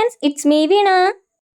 Friends, it's me വീണ.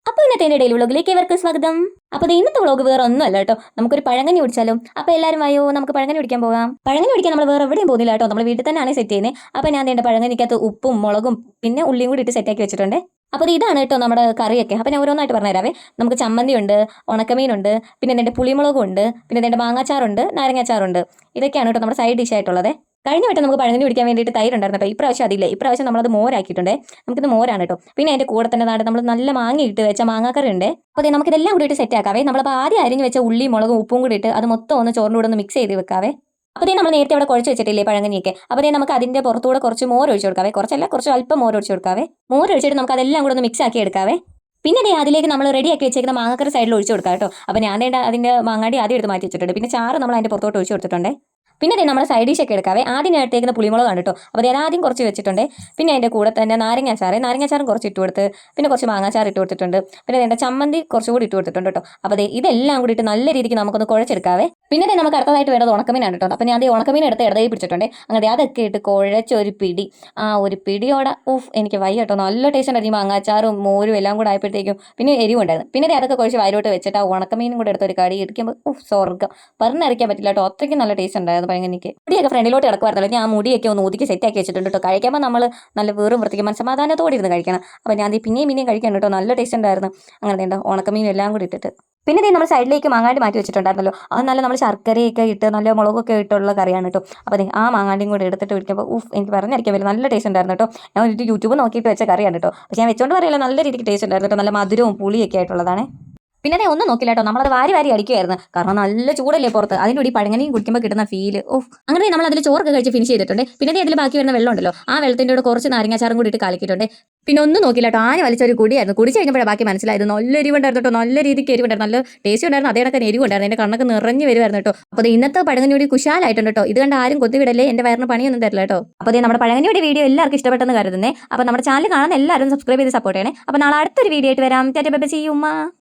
അപ്പോൾ ഇന്നത്തെ എൻ്റെ ഡെയിലി വ്ളോഗിലേക്ക് ഇവർക്ക് സ്വാഗതം. അപ്പോൾ ഇന്നത്തെ വ്ളോഗ് വേറെ ഒന്നുമല്ല കേട്ടോ, നമുക്കൊരു പഴങ്കഞ്ഞി കുടിച്ചാലോ. അപ്പോൾ എല്ലാവരും വായോ, നമുക്ക് പഴങ്കഞ്ഞി കുടിക്കാൻ പോകാം. പഴങ്കഞ്ഞി കുടിക്കാൻ നമ്മൾ വേറെ എവിടെയും പോകുന്നില്ല കേട്ടോ, നമ്മൾ വീട്ടിൽ തന്നെയാണ് സെറ്റ് ചെയ്യുന്നത്. അപ്പോൾ ഞാൻ എൻ്റെ പഴങ്കഞ്ഞിക്കകത്ത് ഉപ്പും മുളകും പിന്നെ ഉള്ളിയും കൂടി ഇട്ട് സെറ്റാക്കി വെച്ചിട്ടുണ്ട്. അപ്പോൾ ഇതാണ് കേട്ടോ നമ്മുടെ കറിയൊക്കെ. അപ്പോൾ ഞാൻ ഓരോന്നായിട്ട് പറഞ്ഞുതരാവേ. നമുക്ക് ചമ്മന്തി ഉണ്ട്, ഉണക്കമീനുണ്ട്, പിന്നെ എൻ്റെ പുളിമുളകും ഉണ്ട്, പിന്നെ എൻ്റെ മാങ്ങാച്ചാറുണ്ട്, നാരങ്ങാച്ചാറുണ്ട്. ഇതൊക്കെയാണ് കേട്ടോ നമ്മുടെ സൈഡ് ഡിഷ് ആയിട്ടുള്ളത്. കഴിഞ്ഞ വട്ടം നമുക്ക് പഴങ്കഞ്ഞി കുടിക്കാൻ വേണ്ടിയിട്ട് തൈരുണ്ടായിരുന്നു കേട്ടോ. ഇപ്രാവശ്യം അതില്ല, ഇപ്രാവശ്യം നമ്മളത് മോരാക്കിയിട്ടുണ്ട്. നമുക്കിത് മോരാണ് കേട്ടോ. പിന്നെ അതിൻ്റെ കൂടെ തന്നെ നമ്മൾ നല്ല മാങ്ങ ഇട്ട് വെച്ച മാങ്ങാക്കറി ഉണ്ട്. അപ്പോൾ നമുക്കിതെല്ലാം കൂടി ഇട്ട് സെറ്റ് ആക്കാവേ. നമ്മളപ്പോൾ ആദ്യം അരിഞ്ഞ് വെച്ച ഉള്ളി മുളകും ഉപ്പും കൂടി ഇട്ട് അത് മൊത്തം ഒന്ന് ചോറിൻ്റെ കൂടെ ഒന്ന് മിക്സ് ചെയ്ത് വെക്കാവേ. അപ്പോൾ നമ്മൾ നേരത്തെ അവിടെ കുഴച്ച് വെച്ചിട്ടില്ലേ പഴങ്കഞ്ഞിയൊക്കെ. അപ്പോൾ നമുക്ക് അതിൻ്റെ പുറത്തുകൂടെ കുറച്ച് മോര് ഒഴിച്ച് കൊടുക്കാവേ. കുറച്ച് അല്പം മോര് ഒഴിച്ച് കൊടുക്കാവേ. മോര് ഒഴിച്ചിട്ട് നമുക്ക് അതെല്ലാം കൂടെ ഒന്ന് മിക്സ് ആക്കി എടുക്കാവേ. പിന്നെ അതിലേക്ക് നമ്മൾ റെഡിയാക്കി വെച്ചേക്കുന്ന മാങ്ങക്കറി സൈഡിൽ ഒഴിച്ച് കൊടുക്കാം കേട്ടോ. അപ്പോൾ ഞാൻ അതിൻ്റെ മാങ്ങാടി ആദ്യം എടുത്ത് മാറ്റി വെച്ചിട്ടുണ്ട്. പിന്നെ ചാറ് നമ്മൾ അതിൻ്റെ പുറത്തോട്ട് ഒഴിച്ച് കൊടുത്തിട്ടുണ്ട്. പിന്നെ നമ്മൾ സൈഡ് ഡിഷൊക്കെ എടുക്കാവേ. ആദ്യം ഞാൻ എടുത്തേക്കുന്ന പുളിമുളകാണ് കേട്ടോ. അപ്പോൾ ഞാൻ ആദ്യം കുറച്ച് വെച്ചിട്ടുണ്ട്. പിന്നെ അതിൻ്റെ കൂടെ തന്നെ നാരങ്ങാച്ചാറും കുറച്ച് ഇട്ട് കൊടുത്ത്, പിന്നെ കുറച്ച് മാങ്ങാച്ചാർ ഇട്ട് കൊടുത്തിട്ടുണ്ട്. പിന്നെ അതിൻ്റെ ചമ്മന്തി കുറച്ചുകൂടി ഇട്ട് കൊടുത്തിട്ടുണ്ട് കേട്ടോ. അപ്പോൾ ഇതെല്ലാം കൂടിയിട്ട് നല്ല രീതിക്ക് നമുക്കൊന്ന് കുഴച്ചെടുക്കാവേ. പിന്നെ നമുക്ക് അടുത്തതായിട്ട് വേണ്ടത് ഉണക്കമീനാണ് കേട്ടോ. അപ്പോൾ ഞാൻ ഉണക്കമീൻ എടുത്ത് ഇടതേ പിടിച്ചിട്ടുണ്ട്. അങ്ങനെ അതൊക്കെ ഇട്ട് കുഴച്ചൊരു പിടി, ഒരു പിടിയോടെ എനിക്ക് വയ്യ കേട്ടോ. നല്ല ടേസ്റ്റ് ഉണ്ടായിരുന്നു. മാങ്ങാച്ചാറും മോരും എല്ലാം കൂടെ ആയപ്പോഴത്തേക്കും പിന്നെ എരിവുണ്ടായിരുന്നു. പിന്നെ അതൊക്കെ കുഴച്ച് വയലോട്ട് വെച്ചിട്ട് ആ ഉണക്കമീനും കൂടെ എടുത്തൊരു കടി ഇരിക്കുമ്പോൾ സ്വർഗ്ഗം, പറഞ്ഞറിയിക്കാൻ പറ്റില്ല കേട്ടോ. അത്രയ്ക്ക് നല്ല ടേസ്റ്റ് ഉണ്ടായിരുന്നു. എനിക്ക് മുടിയൊക്കെ ഫ്രണ്ടിലോട്ട് കിടക്കുമായിരുന്നല്ലോ. ഞാൻ മുടിയൊക്കെ ഒന്ന് ഒതുക്കി സെറ്റാക്കി വെച്ചിട്ടുണ്ട് കേട്ടോ. കഴിക്കുമ്പോൾ നമ്മൾ നല്ല വേറും വൃത്തിക്ക് മനസ്സമാധാനത്തോടെ ഇരുന്ന് കഴിക്കണം. അപ്പോൾ ഞാൻ പിന്നെയും കഴിക്കണം കേട്ടോ. നല്ല ടേസ്റ്റ് ഉണ്ടായിരുന്നു. അങ്ങനെ ഉണ്ടോ ഉണക്കമീനും എല്ലാം കൂടി ഇട്ടിട്ട്. പിന്നെ നമ്മൾ സൈഡിലേക്ക് മാങ്ങാണ്ടി മാറ്റി വെച്ചിട്ടുണ്ടായിരുന്നല്ലോ. അത് നല്ല നമ്മൾ ശർക്കരയൊക്കെ ഇട്ട് നല്ല മുളകൊക്കെ ഇട്ടുള്ള കറിയാണ് കേട്ടോ. അപ്പോൾ ആ മാങ്ങാണ്ടിയും കൂടി എടുത്തിട്ട് ഒഴിക്കുമ്പോൾ എനിക്ക് പറഞ്ഞിരിക്കാൻ പറ്റില്ല, നല്ല ടേസ്റ്റ് ഉണ്ടായിരുന്നു കേട്ടോ. ഞാൻ ഒരു യൂട്യൂബ് നോക്കിയിട്ട് വെച്ച കറിയാണ് കേട്ടോ. പക്ഷേ ഞാൻ വെച്ചോണ്ട് പറയില്ല, നല്ല രീതിക്ക് ടേസ്റ്റ് ഉണ്ടായിരുന്നു കേട്ടോ. നല്ല മധുരവും പുളിയൊക്കെ ആയിട്ടുള്ളതാണ്. പിന്നെ ഒന്നും നോക്കില്ല കേട്ടോ, നമ്മളത് വാരി അടിക്കുമായിരുന്നു. കാരണം നല്ല ചൂടല്ലേ പുറത്ത്. അതിൻ്റെ കൂടി പഴങ്ങനെയും കുടിക്കുമ്പോൾ കിട്ടുന്ന ഫീല് അങ്ങനെ നമ്മൾ അതിൽ ചോറൊക്കെ കഴിച്ച് ഫിനിഷ് ചെയ്തിട്ടുണ്ട്. പിന്നെ അതിൽ ബാക്കി വരുന്ന വെള്ളം ഉണ്ടല്ലോ, ആ വെള്ളത്തിൻ്റെ കൂടെ കുറച്ച് നാരങ്ങാച്ചാറും കൂടി ഇട്ട് കലക്കിയിട്ടുണ്ട്. പിന്നെ ഒന്നും നോക്കില്ല കേട്ടോ, ആന വലിച്ചൊരു കുടിയായിരുന്നു. കുടിച്ച് കഴിഞ്ഞപ്പോഴേ ബാക്കി മനസ്സിലായത് നല്ല എരിവുണ്ടായിരുന്നു കേട്ടോ. നല്ല രീതിക്ക് എരിവുണ്ടായിരുന്നു, നല്ല ടേസ്റ്റ് ഉണ്ടായിരുന്നു. അതേ കണക്ക് എരിവുണ്ടായിരുന്നു. എൻ്റെ കണ്ണൊക്കെ നിറഞ്ഞു വരുമായിരുന്നു കേട്ടോ. അപ്പോൾ ഇന്നത്തെ പഴങ്ങഞ്ഞൂടി കുശാലായിട്ടുണ്ട് കേട്ടോ. ഇത് കണ്ട് ആരും കൊത്തിവിടല്ലേ, എൻ്റെ വയറിന് പണിയൊന്നും തരില്ല കേട്ടോ. അപ്പോൾ നമ്മുടെ പഴങ്ങഞ്ഞൂടി വീഡിയോ എല്ലാവർക്കും ഇഷ്ടപ്പെട്ടെന്ന് കരുതുന്നേ. അപ്പോൾ നമ്മുടെ ചാനൽ കാണാൻ എല്ലാവരും സബ്സ്ക്രൈബ് ചെയ്ത് സപ്പോർട്ട് ചെയ്യണേ. അപ്പോൾ നാളെ അടുത്തൊരു വീഡിയോ ആയിട്ട് വരാം. Tata bye bye, see you ഉമ്മ.